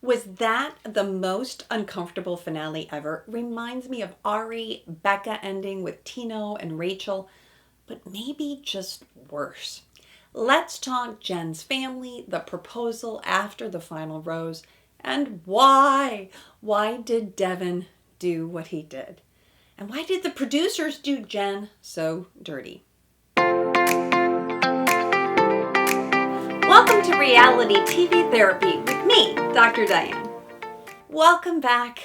Was that the most uncomfortable finale ever? Reminds me of Ari, Becca ending with Tino and Rachel, but maybe just worse. Let's talk Jenn's family, the proposal after the final rose, and why. Why did Devin do what he did? And why did the producers do Jenn so dirty? Welcome to Reality TV Therapy with me, Dr. Diane. Welcome back.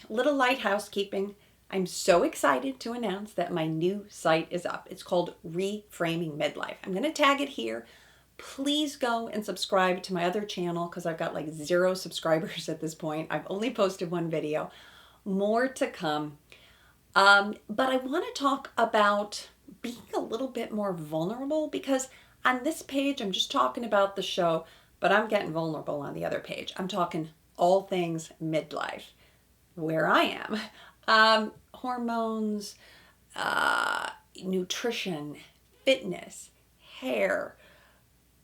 Little light housekeeping. I'm so excited to announce that my new site is up. It's called Reframing Midlife. I'm going to tag it here. Please go and subscribe to my other channel because I've got like 0 subscribers at this point. I've only posted 1 video. More to come. But I want to talk about being a little bit more vulnerable because on this page, I'm just talking about the show, but I'm getting vulnerable on the other page. I'm talking all things midlife, where I am. Hormones, nutrition, fitness, hair,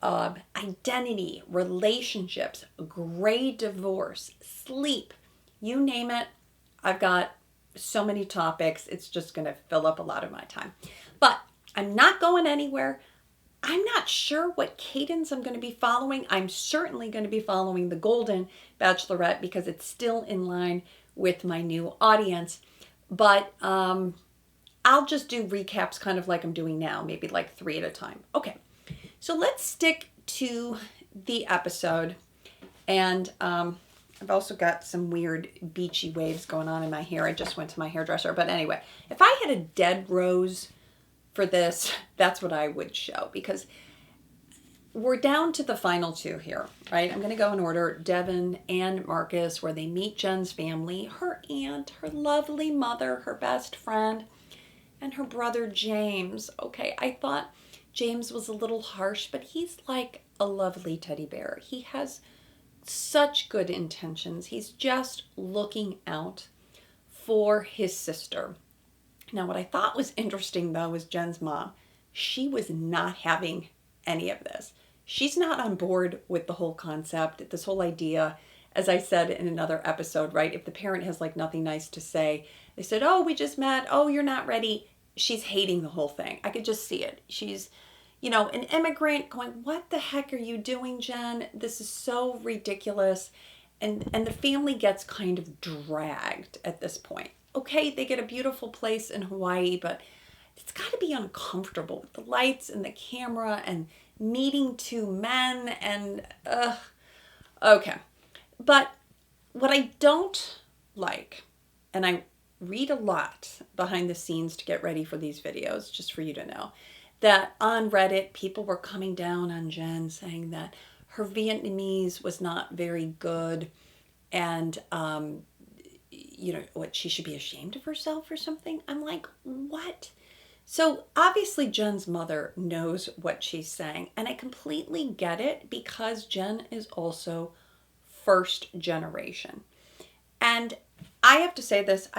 identity, relationships, gray divorce, sleep, you name it. I've got so many topics. It's just going to fill up a lot of my time. But I'm not going anywhere. I'm not sure what cadence I'm going to be following. I'm certainly going to be following the Golden Bachelorette because it's still in line with my new audience. But I'll just do recaps kind of like I'm doing now, maybe like 3 at a time. Okay, so let's stick to the episode. And I've also got some weird beachy waves going on in my hair. I just went to my hairdresser. But anyway, if I had a dead rose for this, that's what I would show because we're down to the final 2 here, right? I'm going to go in order. Devin and Marcus, where they meet Jenn's family, her aunt, her lovely mother, her best friend, and her brother James. Okay, I thought James was a little harsh, but he's like a lovely teddy bear. He has such good intentions. He's just looking out for his sister. Now, what I thought was interesting, though, was Jenn's mom. She was not having any of this. She's not on board with the whole concept, this whole idea, as I said in another episode, right? If the parent has like nothing nice to say, they said, oh, we just met. Oh, you're not ready. She's hating the whole thing. I could just see it. She's, an immigrant going, what the heck are you doing, Jenn? This is so ridiculous. And the family gets kind of dragged at this point. Okay, they get a beautiful place in Hawaii, but it's got to be uncomfortable with the lights and the camera and meeting 2 men and, okay. But what I don't like, and I read a lot behind the scenes to get ready for these videos, just for you to know, that on Reddit, people were coming down on Jenn saying that her Vietnamese was not very good and, what, she should be ashamed of herself or something. I'm like, what? So obviously Jenn's mother knows what she's saying, and I completely get it because Jenn is also first generation. And I have to say this,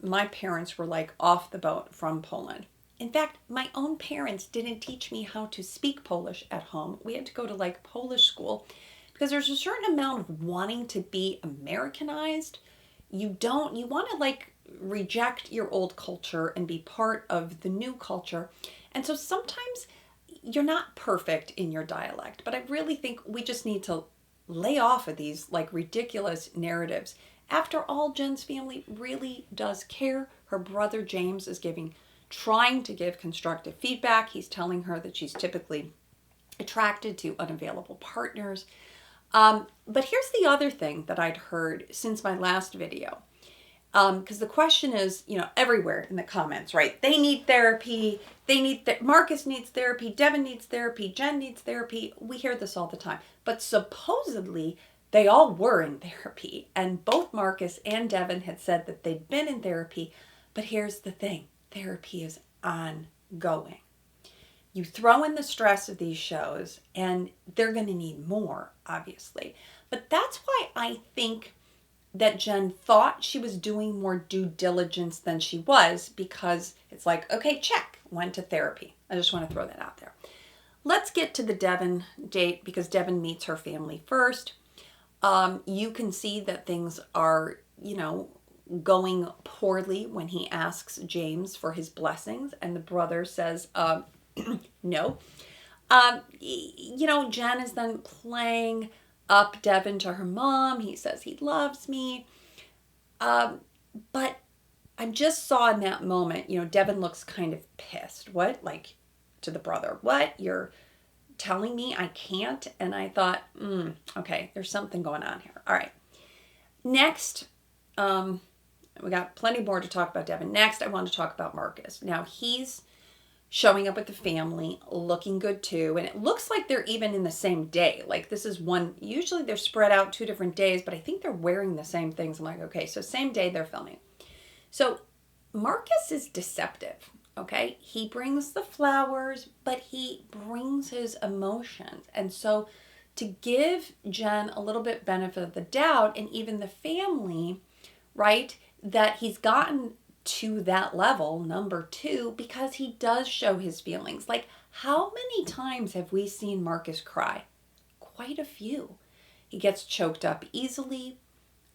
my parents were like off the boat from Poland. In fact, my own parents didn't teach me how to speak Polish at home. We had to go to like Polish school because there's a certain amount of wanting to be Americanized. You want to like reject your old culture and be part of the new culture. And so sometimes you're not perfect in your dialect, but I really think we just need to lay off of these like ridiculous narratives. After all, Jenn's family really does care. Her brother James is trying to give constructive feedback. He's telling her that she's typically attracted to unavailable partners. But here's the other thing that I'd heard since my last video. Because the question is, everywhere in the comments, right? They need therapy. Marcus needs therapy. Devin needs therapy. Jenn needs therapy. We hear this all the time. But supposedly, they all were in therapy. And both Marcus and Devin had said that they'd been in therapy. But here's the thing. Therapy is ongoing. You throw in the stress of these shows, and they're going to need more, obviously. But that's why I think that Jenn thought she was doing more due diligence than she was, because it's like, okay, check, went to therapy. I just want to throw that out there. Let's get to the Devin date because Devin meets her family first. You can see that things are, going poorly when he asks James for his blessings, and the brother says, no. Jenn is then playing up Devin to her mom. He says he loves me. But I just saw in that moment, Devin looks kind of pissed. What? Like, to the brother, what? You're telling me I can't? And I thought, okay, there's something going on here. All right. Next, we got plenty more to talk about Devin. Next, I want to talk about Marcus. Now, he's showing up with the family, looking good too. And it looks like they're even in the same day. Like, this is one, usually they're spread out 2 different days, but I think they're wearing the same things. I'm like, okay, so same day they're filming. So Marcus is deceptive, okay? He brings the flowers, but he brings his emotions. And so to give Jenn a little bit benefit of the doubt, and even the family, right, that he's gotten to that level, number 2, because he does show his feelings. Like, how many times have we seen Marcus cry? Quite a few. He gets choked up easily.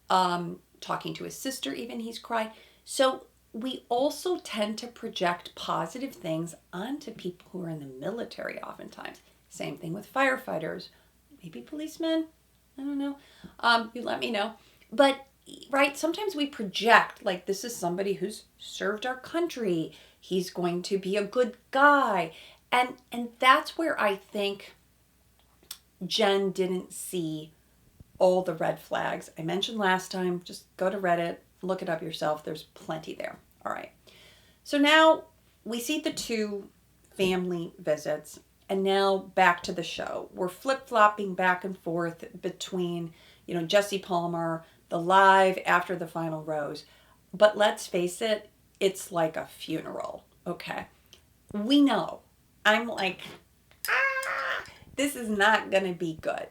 Talking to his sister, even, he's cried. So we also tend to project positive things onto people who are in the military oftentimes. Same thing with firefighters, maybe policemen. I don't know. You let me know. But right, sometimes we project like this is somebody who's served our country. He's going to be a good guy. And that's where I think Jenn didn't see all the red flags. I mentioned last time, just go to Reddit, look it up yourself. There's plenty there. All right. So now we see the 2 family visits, and now back to the show. We're flip-flopping back and forth between, Jesse Palmer, the live after the final rose. But let's face it, it's like a funeral, okay? We know. I'm like, this is not going to be good.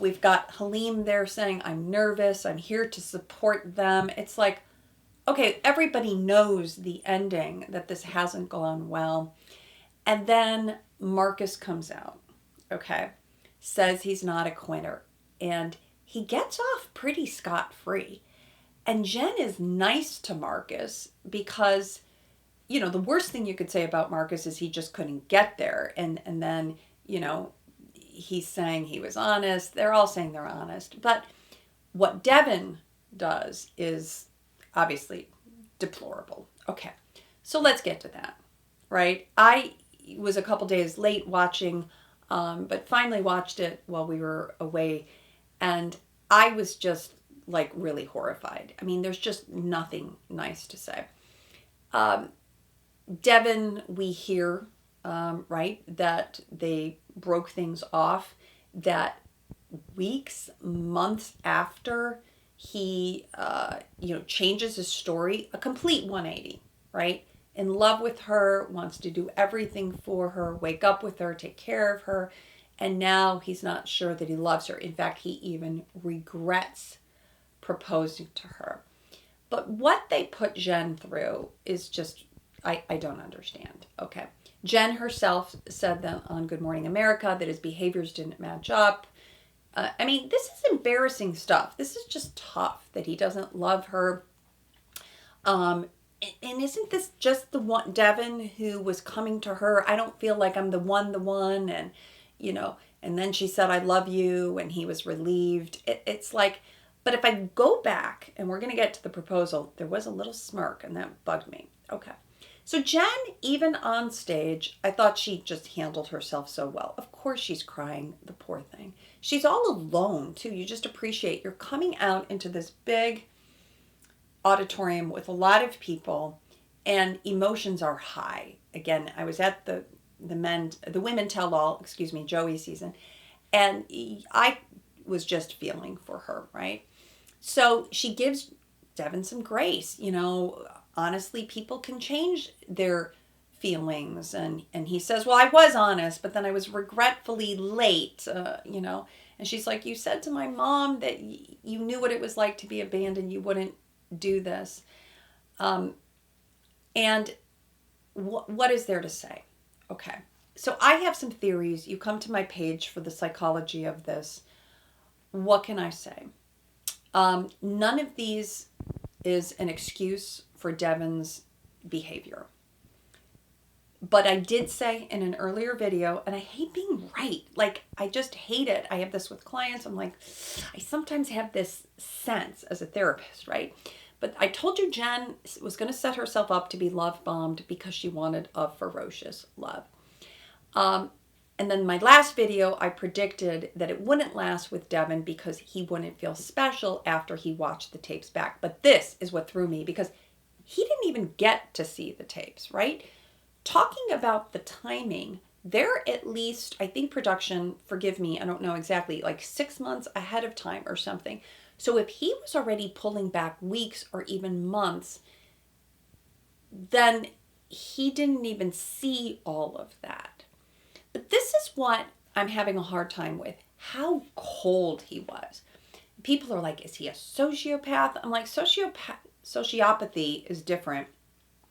We've got Halim there saying, I'm nervous. I'm here to support them. It's like, okay, everybody knows the ending, that this hasn't gone well. And then Marcus comes out, okay, says he's not a quitter. And he gets off pretty scot-free. And Jenn is nice to Marcus because, the worst thing you could say about Marcus is he just couldn't get there. And then, he's saying he was honest. They're all saying they're honest. But what Devin does is obviously deplorable. Okay, so let's get to that, right? I was a couple days late watching, but finally watched it while we were away. And I was just like really horrified. I mean, there's just nothing nice to say. Devin, we hear, right, that they broke things off, that weeks, months after he, changes his story, a complete 180, right? In love with her, wants to do everything for her, wake up with her, take care of her. And now he's not sure that he loves her. In fact, he even regrets proposing to her. But what they put Jenn through is just, I don't understand. Okay. Jenn herself said that on Good Morning America that his behaviors didn't match up. This is embarrassing stuff. This is just tough that he doesn't love her. And isn't this just the one Devin who was coming to her? I don't feel like I'm the one, and and then she said, I love you, and he was relieved. It's like, but if I go back, and we're going to get to the proposal, there was a little smirk, and that bugged me. Okay. So Jenn, even on stage, I thought she just handled herself so well. Of course she's crying, the poor thing. She's all alone, too. You just appreciate you're coming out into this big auditorium with a lot of people, and emotions are high. Again, I was at the Women Tell All, Joey season, and I was just feeling for her, right? So she gives Devin some grace. Honestly, people can change their feelings. And he says, well, I was honest, but then I was regretfully late, And she's like, you said to my mom that you knew what it was like to be abandoned. You wouldn't do this. And what is there to say? Okay. So I have some theories. You come to my page for the psychology of this. what can I say? None of these is an excuse for Devin's behavior. But I did say in an earlier video, and I hate being right. Like, I just hate it. I have this with clients. I'm like, I sometimes have this sense as a therapist, right? But I told you Jenn was going to set herself up to be love bombed because she wanted a ferocious love. And then my last video, I predicted that it wouldn't last with Devin because he wouldn't feel special after he watched the tapes back. But this is what threw me because he didn't even get to see the tapes, right? Talking about the timing, they're at least, I think production, forgive me, I don't know exactly, like 6 months ahead of time or something. So if he was already pulling back weeks or even months, then he didn't even see all of that. But this is what I'm having a hard time with, how cold he was. People are like, is he a sociopath? I'm like, sociopathy is different,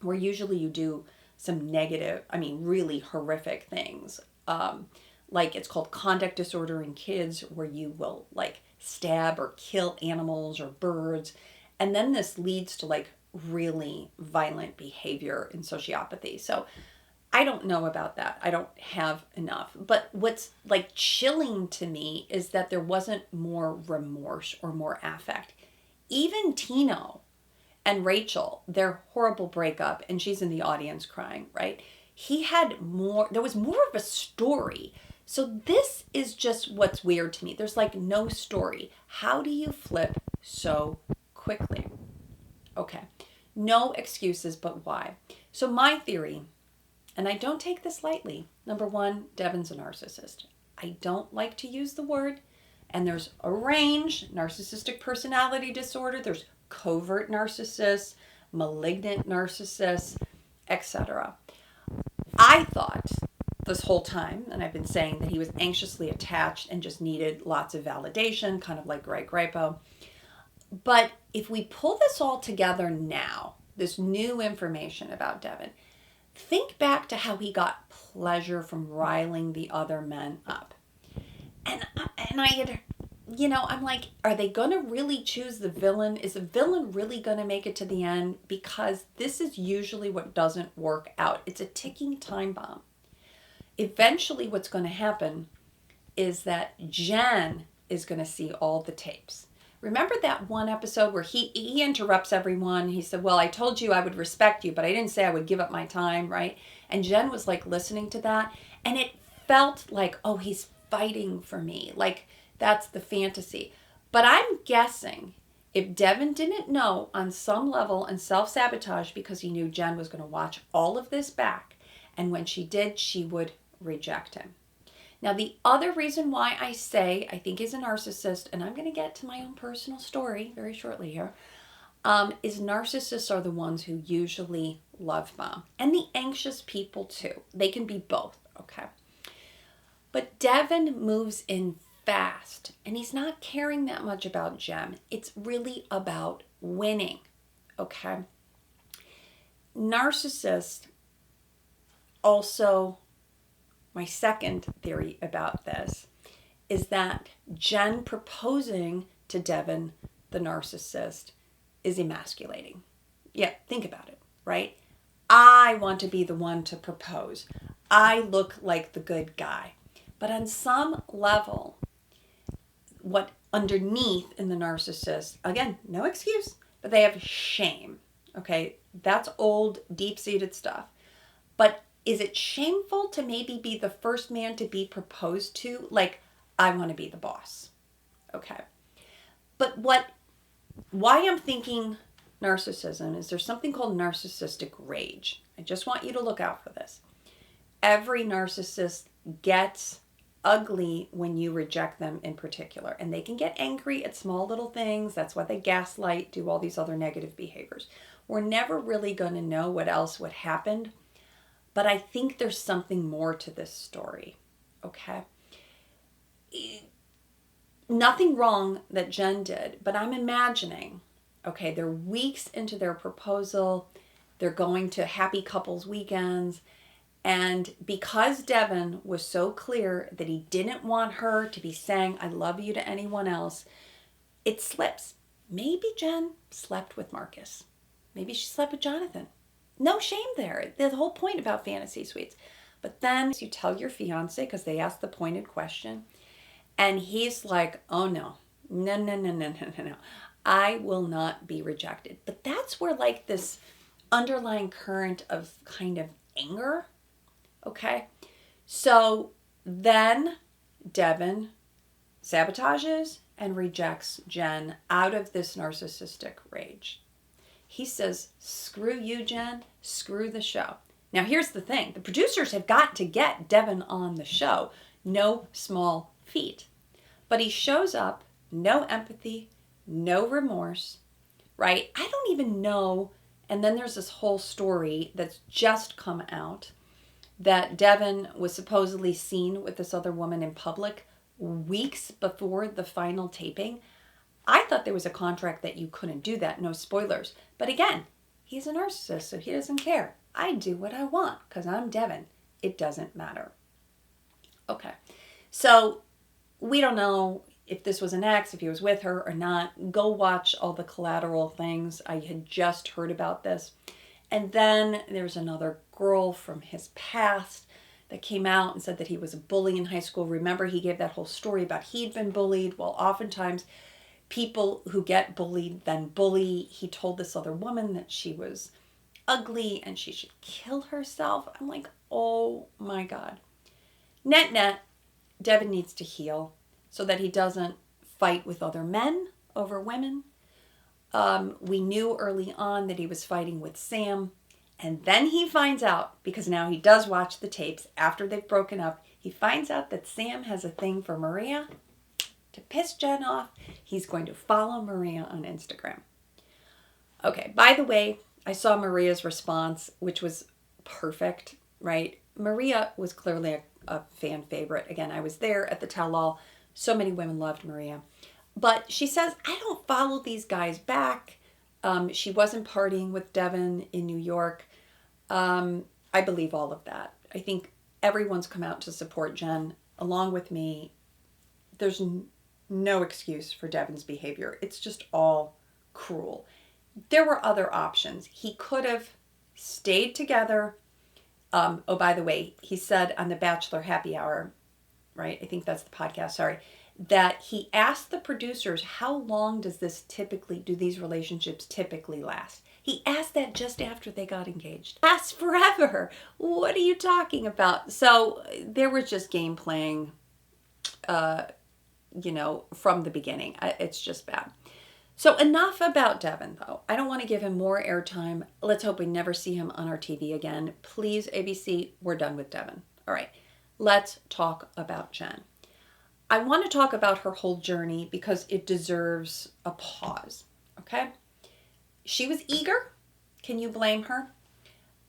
where usually you do some negative, really horrific things. Like it's called conduct disorder in kids, where you will like stab or kill animals or birds. And then this leads to like really violent behavior in sociopathy. So I don't know about that. I don't have enough. But what's like chilling to me is that there wasn't more remorse or more affect. Even Tino and Rachel, their horrible breakup, and she's in the audience crying, right? He had more, there was more of a story. So this is just what's weird to me. There's like no story. How do you flip so quickly? Okay, no excuses, but why? So my theory, and I don't take this lightly. Number one, Devin's a narcissist. I don't like to use the word, and there's a range, narcissistic personality disorder, there's covert narcissists, malignant narcissists, etc. I thought this whole time, and I've been saying that he was anxiously attached and just needed lots of validation, kind of like Greg Grapo. But if we pull this all together now, this new information about Devin, think back to how he got pleasure from riling the other men up. And I had, I'm like, are they going to really choose the villain? Is the villain really going to make it to the end? Because this is usually what doesn't work out. It's a ticking time bomb. Eventually what's going to happen is that Jenn is going to see all the tapes. Remember that one episode where he interrupts everyone? He said, well, I told you I would respect you, but I didn't say I would give up my time, right? And Jenn was like listening to that, and it felt like, oh, he's fighting for me. Like, that's the fantasy. But I'm guessing if Devin didn't know on some level and self-sabotage because he knew Jenn was going to watch all of this back, and when she did, she would reject him. Now, the other reason why I say I think he's a narcissist, and I'm going to get to my own personal story very shortly here, is narcissists are the ones who usually love bomb. And the anxious people too. They can be both, okay? But Devin moves in fast, and he's not caring that much about Jenn. It's really about winning, okay? Narcissists also, my second theory about this is that Jenn proposing to Devin, the narcissist, is emasculating. Yeah, think about it, right? I want to be the one to propose. I look like the good guy. But on some level, what underneath in the narcissist, again, no excuse, but they have shame, okay? That's old, deep-seated stuff. But is it shameful to maybe be the first man to be proposed to? Like, I want to be the boss. Okay. But why I'm thinking narcissism is there's something called narcissistic rage. I just want you to look out for this. Every narcissist gets ugly when you reject them in particular. And they can get angry at small little things. That's why they gaslight, do all these other negative behaviors. We're never really going to know what else would happen. But I think there's something more to this story, okay? Nothing wrong that Jenn did, but I'm imagining, okay, they're weeks into their proposal, they're going to happy couples weekends, And because Devin was so clear that he didn't want her to be saying, I love you to anyone else, it slips. Maybe Jenn slept with Marcus. Maybe she slept with Jonathan. No shame there. The whole point about fantasy suites. But then you tell your fiance, because they ask the pointed question, and he's like, oh no, no, no, no, no, no, no, no. I will not be rejected. But that's where like this underlying current of kind of anger, okay? So then Devin sabotages and rejects Jenn out of this narcissistic rage. He says, screw you, Jenn, screw the show. Now here's the thing. The producers have got to get Devin on the show. No small feat. But he shows up, no empathy, no remorse, right? I don't even know. And then there's this whole story that's just come out that Devin was supposedly seen with this other woman in public weeks before the final taping. I thought there was a contract that you couldn't do that, no spoilers. But again, he's a narcissist, so he doesn't care. I do what I want because I'm Devin. It doesn't matter. Okay, so we don't know if this was an ex, if he was with her or not. Go watch all the collateral things. I had just heard about this. And then there's another girl from his past that came out and said that he was a bully in high school. Remember, he gave that whole story about he'd been bullied. Well, oftentimes people who get bullied then bully. He told this other woman that she was ugly and she should kill herself. I'm like, oh my God. Net, Devin needs to heal so that he doesn't fight with other men over women. We knew early on that he was fighting with Sam. And then he finds out, because now he does watch the tapes after they've broken up, he finds out that Sam has a thing for Maria. To piss Jenn off, he's going to follow Maria on Instagram. Okay, by the way, I saw Maria's response, which was perfect, right? Maria was clearly a fan favorite. Again, I was there at the tell-all. So many women loved Maria. But she says, I don't follow these guys back. She wasn't partying with Devin in New York. I believe all of that. I think everyone's come out to support Jenn, along with me. There's no excuse for Devin's behavior. It's just all cruel. There were other options. He could have stayed together. Oh, by the way, he said on the Bachelor Happy Hour, right? I think that's the podcast, sorry, that he asked the producers, how long do these relationships typically last? He asked that just after they got engaged. Lasts forever. What are you talking about? So there was just game playing, from the beginning. It's just bad. So enough about Devin, though. I don't want to give him more airtime. Let's hope we never see him on our TV again. Please, ABC, we're done with Devin. All right, let's talk about Jenn. I want to talk about her whole journey because it deserves a pause, okay? She was eager. Can you blame her?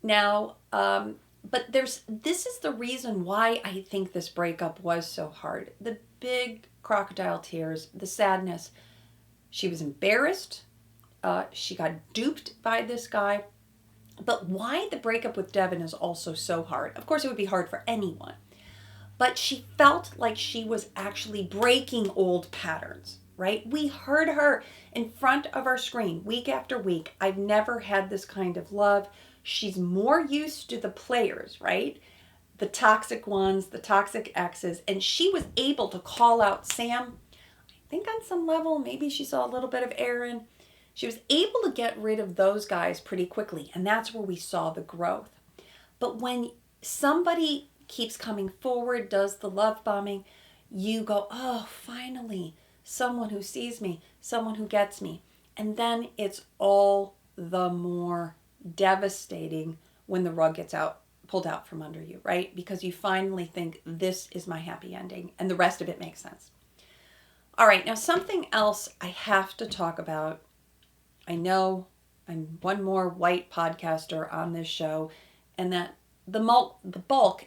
Now, but this is the reason why I think this breakup was so hard. The big crocodile tears, the sadness. She was embarrassed. She got duped by this guy. But why the breakup with Devin is also so hard. Of course, it would be hard for anyone. But she felt like she was actually breaking old patterns, right? We heard her in front of our screen week after week. I've never had this kind of love. She's more used to the players, right? The toxic ones, the toxic exes. And she was able to call out Sam. I think on some level, maybe she saw a little bit of Aaron. She was able to get rid of those guys pretty quickly. And that's where we saw the growth. But when somebody keeps coming forward, does the love bombing, you go, oh, finally, someone who sees me, someone who gets me. And then it's all the more devastating when the rug gets pulled out from under you, right? Because you finally think, this is my happy ending, and the rest of it makes sense. All right, now something else I have to talk about. I know I'm one more white podcaster on this show, and that the bulk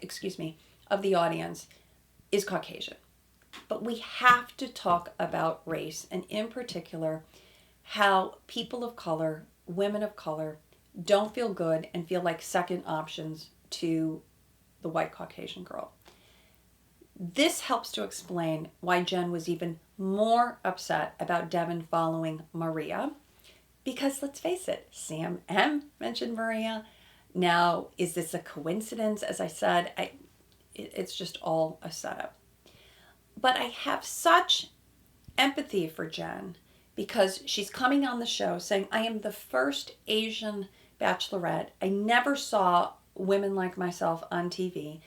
of the audience is Caucasian. But we have to talk about race, and in particular, how people of color, women of color, don't feel good and feel like second options to the white Caucasian girl. This helps to explain why Jenn was even more upset about Devin following Maria. Because let's face it, Sam M mentioned Maria. Now, is this a coincidence? As I said, it's just all a setup. But I have such empathy for Jenn because she's coming on the show saying, I am the first Asian bachelorette. I never saw women like myself on TV,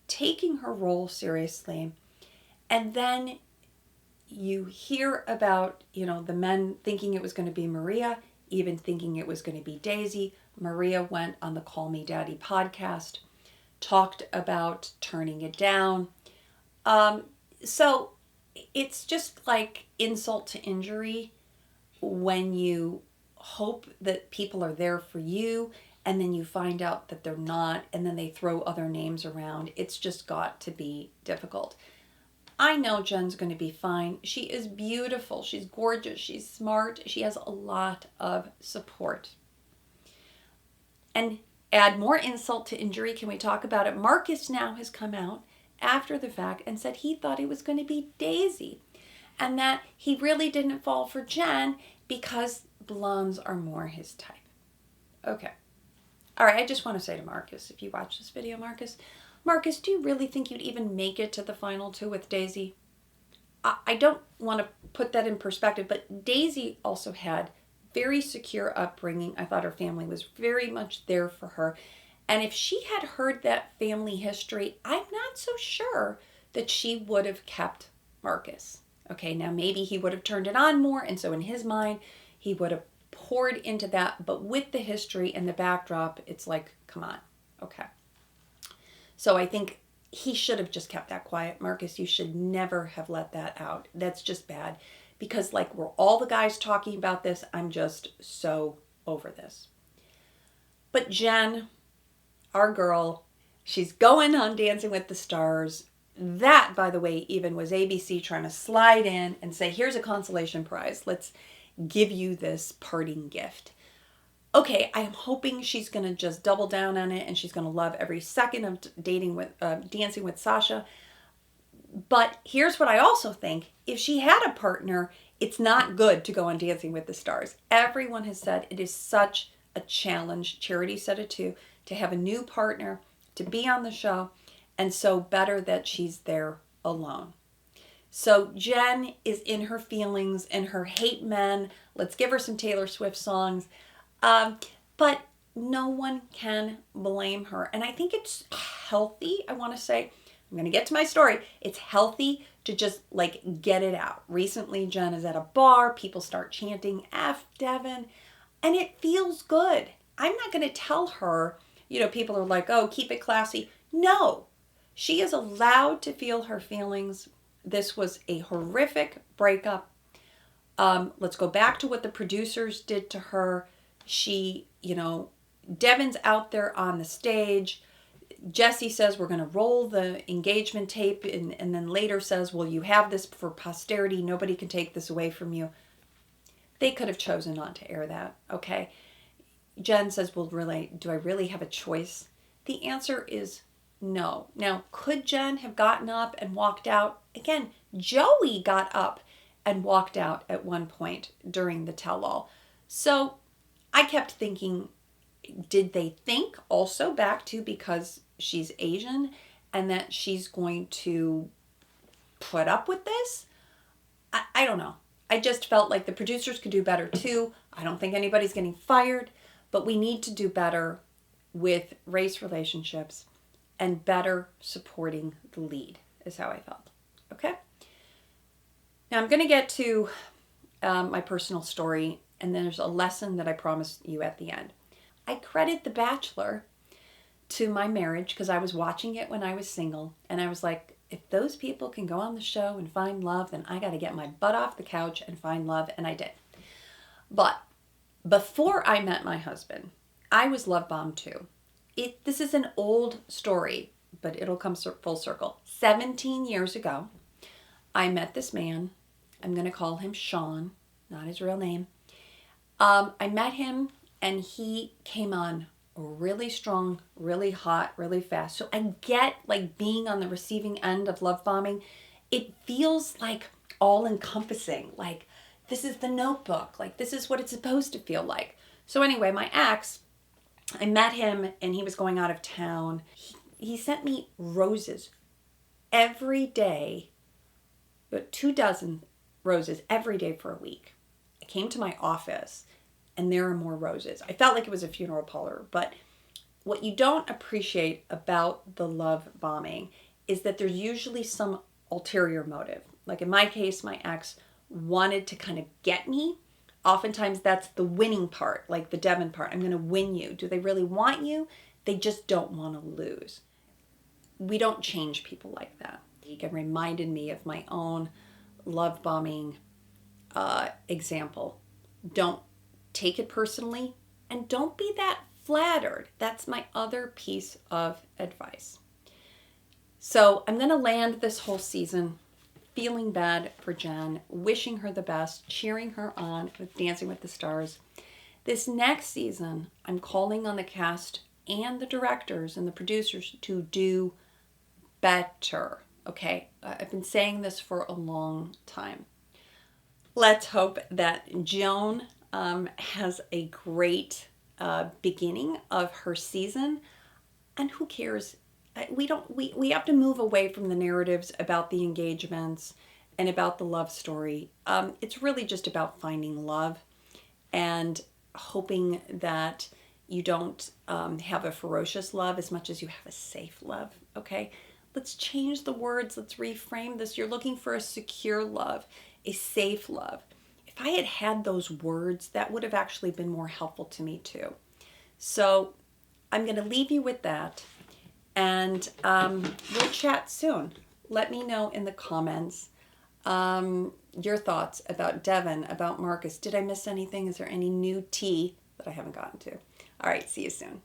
taking her role seriously. And then you hear about, the men thinking it was going to be Maria, even thinking it was going to be Daisy. Maria went on the Call Me Daddy podcast, talked about turning it down. So it's just like insult to injury when you hope that people are there for you and then you find out that they're not, and then they throw other names around. It's just got to be difficult. I know Jenn's going to be fine. She is beautiful. She's gorgeous. She's smart. She has a lot of support. And add more insult to injury. Can we talk about it? Marcus now has come out after the fact and said he thought it was going to be Daisy and that he really didn't fall for Jenn because blondes are more his type. Okay. All right, I just want to say to Marcus, if you watch this video, Marcus, do you really think you'd even make it to the final two with Daisy? I don't want to put that in perspective, but Daisy also had very secure upbringing. I thought her family was very much there for her. And if she had heard that family history, I'm not so sure that she would have kept Marcus. Okay, now maybe he would have turned it on more, and so in his mind, he would have poured into that. But with the history and the backdrop, it's like, come on, okay. So I think he should have just kept that quiet. Marcus, you should never have let that out. That's just bad. Because like we're all the guys talking about this, I'm just so over this. But Jenn, our girl, she's going on Dancing with the Stars. That, by the way, even was ABC trying to slide in and say, here's a consolation prize. Let's give you this parting gift. Okay, I am hoping she's going to just double down on it and she's going to love every second of Dancing with Sasha. But here's what I also think. If she had a partner, it's not good to go on Dancing with the Stars. Everyone has said it is such a challenge. Charity said it too, to have a new partner, to be on the show, and so better that she's there alone. So Jenn is in her feelings and her hate men. Let's give her some Taylor Swift songs. But no one can blame her. And I think it's healthy, I want to say. I'm going to get to my story. It's healthy to just like get it out. Recently, Jenn is at a bar. People start chanting F Devin. And it feels good. I'm not going to tell her, people are like, oh, keep it classy. No, she is allowed to feel her feelings. This was a horrific breakup. Let's go back to what the producers did to her. She, Devin's out there on the stage. Jesse says, we're going to roll the engagement tape. And then later says, well, you have this for posterity. Nobody can take this away from you. They could have chosen not to air that. Okay. Jenn says, well, really, do I really have a choice? The answer is no. Now, could Jenn have gotten up and walked out? Again, Joey got up and walked out at one point during the tell-all. So I kept thinking, did they think also back to because she's Asian and that she's going to put up with this? I don't know. I just felt like the producers could do better too. I don't think anybody's getting fired, but we need to do better with race relationships and better supporting the lead is how I felt. Okay? Now I'm going to get to my personal story, and then there's a lesson that I promised you at the end. I credit The Bachelor to my marriage because I was watching it when I was single, and I was like, if those people can go on the show and find love, then I got to get my butt off the couch and find love, and I did. But before I met my husband, I was love bombed too. This is an old story, but it'll come full circle. 17 years ago, I met this man. I'm going to call him Sean, not his real name. I met him, and he came on really strong, really hot, really fast. So I get like being on the receiving end of love bombing. It feels like all encompassing. Like this is the Notebook. Like this is what it's supposed to feel like. So anyway, my ex, I met him and he was going out of town. He sent me roses every day, 24 roses every day for a week. I came to my office and there are more roses. I felt like it was a funeral parlor, but what you don't appreciate about the love bombing is that there's usually some ulterior motive. Like in my case, my ex wanted to kind of get me. Oftentimes that's the winning part, like the Devin part. I'm going to win you. Do they really want you? They just don't want to lose. We don't change people like that. It reminded me of my own love bombing example. Don't take it personally and don't be that flattered. That's my other piece of advice. So I'm going to land this whole season feeling bad for Jenn, wishing her the best, cheering her on with Dancing with the Stars. This next season, I'm calling on the cast and the directors and the producers to do better. Okay, I've been saying this for a long time. Let's hope that Joan has a great beginning of her season. And who cares? We have to move away from the narratives about the engagements and about the love story. It's really just about finding love and hoping that you don't have a ferocious love as much as you have a safe love. Okay, let's change the words. Let's reframe this. You're looking for a secure love, a safe love. If I had had those words, that would have actually been more helpful to me too. So I'm going to leave you with that. And we'll chat soon. Let me know in the comments your thoughts about Devin, about Marcus. Did I miss anything? Is there any new tea that I haven't gotten to? All right, see you soon.